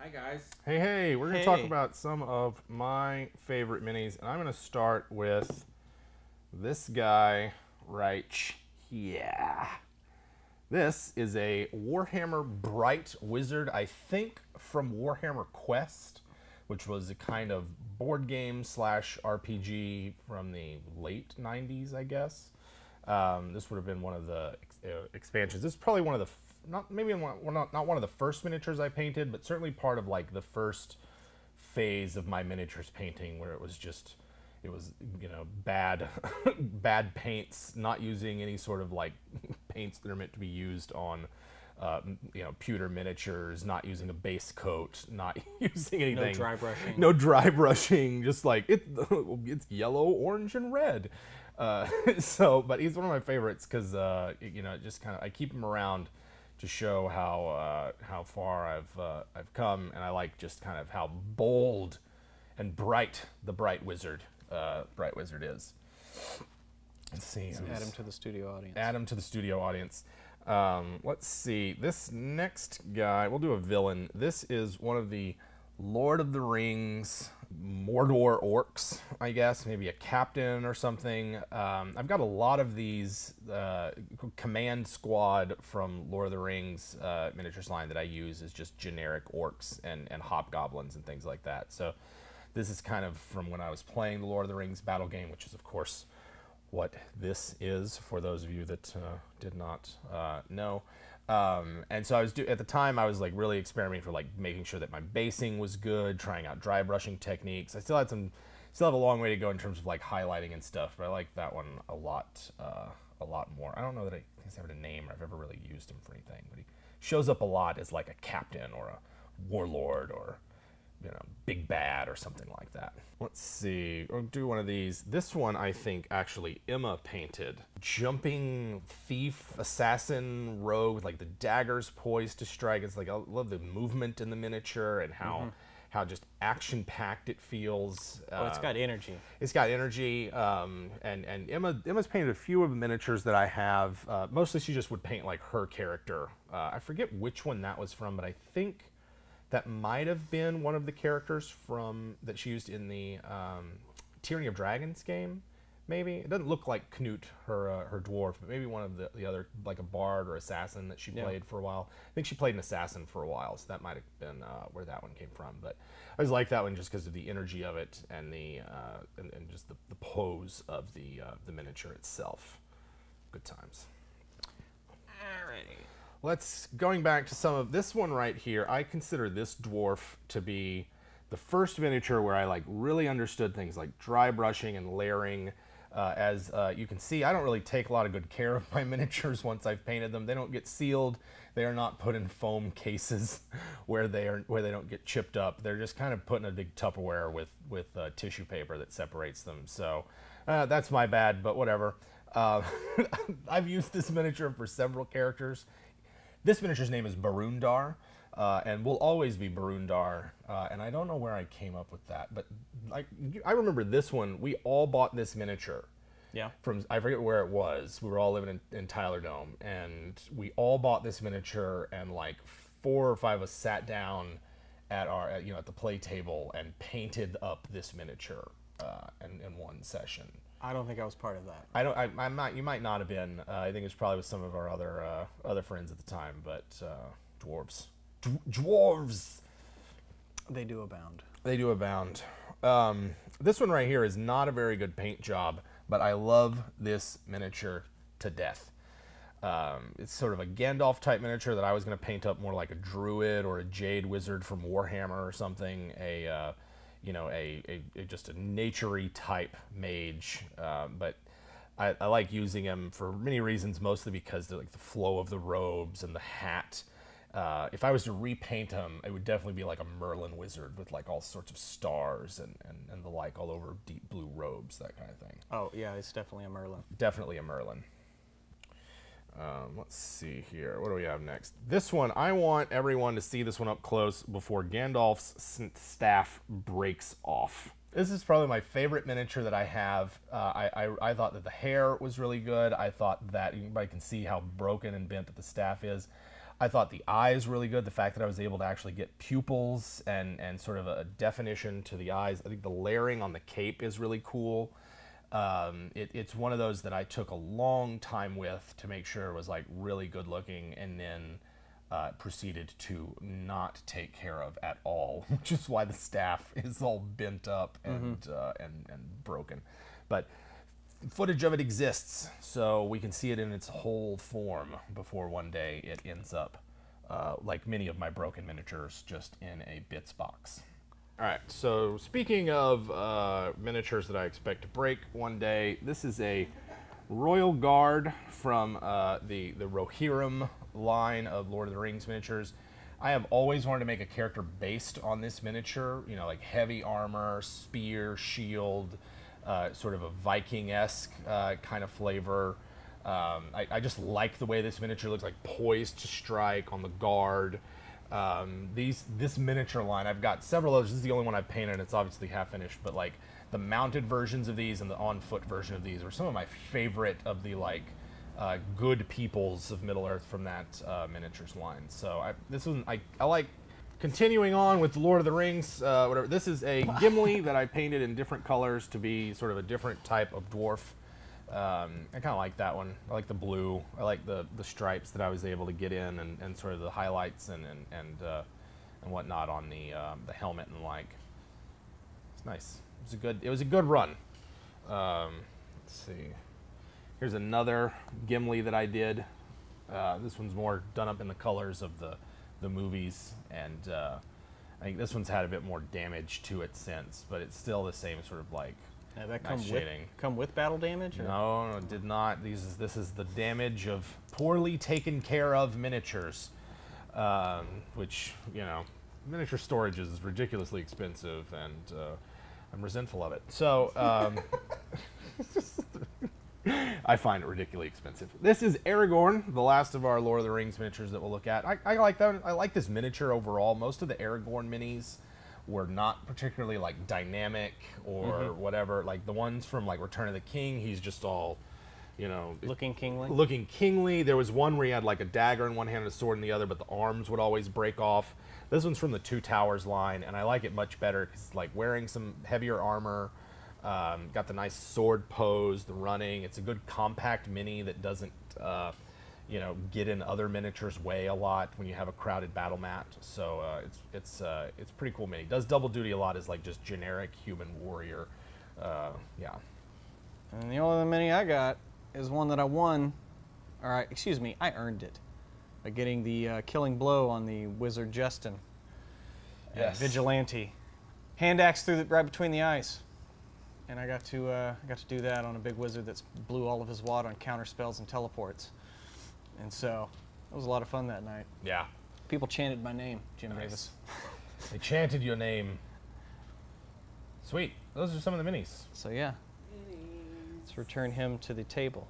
Hi guys. Hey, we're going to talk about some of my favorite minis, and I'm going to start with this guy right here. This is a Warhammer Bright Wizard, I think from Warhammer Quest, which was a kind of board game slash RPG from the late 90s, I guess. This would have been one of the expansions. This is probably one of the not one of the first miniatures I painted, but certainly part of like the first phase of my miniatures painting, where it was bad bad paints, not using any sort of like paints that are meant to be used on pewter miniatures, not using a base coat, not using anything. No dry brushing. Just like it's yellow, orange, and red. But he's one of my favorites because just kind of I keep him around to show how far I've come, and I like just kind of how bold and bright the Bright Wizard is. Let's see. Add him to the studio audience. Add him to the studio audience. Let's see. This next guy, we'll do a villain. This is one of the Lord of the Rings Mordor orcs, I guess, maybe a captain or something. I've got a lot of these command squad from Lord of the Rings miniatures line that I use as just generic orcs and hobgoblins and things like that. So this is kind of from when I was playing the Lord of the Rings battle game, which is, of course, what this is for those of you that did not know. And so at the time I was like really experimenting for like making sure that my basing was good, trying out dry brushing techniques. I still have a long way to go in terms of like highlighting and stuff, but I like that one a lot more. I don't know that I have a name or I've ever really used him for anything, but he shows up a lot as like a captain or a warlord or big bad or something like that. Let's see. We'll do one of these. This one, I think, actually Emma painted. Jumping thief, assassin, rogue with like the daggers poised to strike. It's like I love the movement in the miniature and how just action-packed it feels. It's got energy. It's got energy. And Emma's painted a few of the miniatures that I have. Mostly she just would paint like her character. I forget which one that was from, but I think that might have been one of the characters that she used in the Tyranny of Dragons game, maybe. It doesn't look like Knut, her dwarf, but maybe one of the other, like a bard or assassin that she played for a while. I think she played an assassin for a while, so that might have been where that one came from. But I always like that one just because of the energy of it and and just the pose of the miniature itself. Good times. Alrighty. Going back to some of this one right here, I consider this dwarf to be the first miniature where I like really understood things like dry brushing and layering. As you can see, I don't really take a lot of good care of my miniatures once I've painted them. They don't get sealed. They are not put in foam cases where they don't get chipped up. They're just kind of put in a big Tupperware with tissue paper that separates them. So that's my bad, but whatever. I've used this miniature for several characters. This miniature's name is Barundar, and will always be Barundar, and I don't know where I came up with that, but I remember this one. We all bought this miniature. Yeah. I forget where it was. We were all living in Tyler Dome, and we all bought this miniature, and like 4 or 5 of us sat down at the play table and painted up this miniature in one session. I don't think I was part of that. I'm not. You might not have been. I think it was probably with some of our other friends at the time. But dwarves. They do abound. They do abound. This one right here is not a very good paint job, but I love this miniature to death. It's sort of a Gandalf type miniature that I was going to paint up more like a druid or a jade wizard from Warhammer or something. Just a nature-y type mage, but I like using him for many reasons, mostly because the flow of the robes and the hat. If I was to repaint him, it would definitely be like a Merlin wizard with like all sorts of stars and the like all over deep blue robes, that kind of thing. Oh yeah, it's definitely a Merlin. Definitely a Merlin. Let's see here. What do we have next? This one, I want everyone to see this one up close before Gandalf's staff breaks off. This is probably my favorite miniature that I have. I thought that the hair was really good. I thought that everybody can see how broken and bent that the staff is. I thought the eyes really good. The fact that I was able to actually get pupils and sort of a definition to the eyes. I think the layering on the cape is really cool. It's one of those that I took a long time with to make sure it was like really good looking, and then proceeded to not take care of at all, which is why the staff is all bent up and broken. But footage of it exists, so we can see it in its whole form before one day it ends up, like many of my broken miniatures, just in a bits box. All right, so speaking of miniatures that I expect to break one day, this is a Royal Guard from the Rohirrim line of Lord of the Rings miniatures. I have always wanted to make a character based on this miniature, you know, like heavy armor, spear, shield, sort of a Viking-esque kind of flavor. I just like the way this miniature looks, like poised to strike on the guard. This miniature line, I've got several others. This is the only one I've painted. It's obviously half finished, but like the mounted versions of these and the on-foot version of these are some of my favorite of the like good peoples of Middle-earth from that miniatures line. So I like continuing on with Lord of the Rings. Whatever. This is a Gimli that I painted in different colors to be sort of a different type of dwarf. I kind of like that one. I like the blue. I like the stripes that I was able to get in, and sort of the highlights and whatnot on the helmet and like. It's nice. It was a good run. Let's see. Here's another Gimli that I did. This one's more done up in the colors of the movies, and I think this one's had a bit more damage to it since, but it's still the same sort of like. That nice shading. Come with battle damage? Or? No, it did not. This is the damage of poorly taken care of miniatures, which, you know, miniature storage is ridiculously expensive, and I'm resentful of it. So I find it ridiculously expensive. This is Aragorn, the last of our Lord of the Rings miniatures that we'll look at. I like that. I like this miniature overall. Most of the Aragorn minis were not particularly like dynamic or whatever. Like the ones from like Return of the King, he's just all, you know, looking kingly. Looking kingly. There was one where he had like a dagger in one hand and a sword in the other, but the arms would always break off. This one's from the Two Towers line, and I like it much better because it's like wearing some heavier armor. Got the nice sword pose, the running. It's a good compact mini that doesn't, you know, get in other miniatures' way a lot when you have a crowded battle mat. So it's pretty cool mini. Does double duty a lot as like just generic human warrior. Yeah. And the only mini I got is one that I won, or excuse me, I earned it by getting the killing blow on the wizard Justin. Yes. Vigilante, hand axe right between the eyes. And I got to do that on a big wizard that's blew all of his wad on counter spells and teleports. And so it was a lot of fun that night. Yeah. People chanted my name, Jim Nice. Davis. They chanted your name. Sweet. Those are some of the minis. So yeah, let's return him to the table.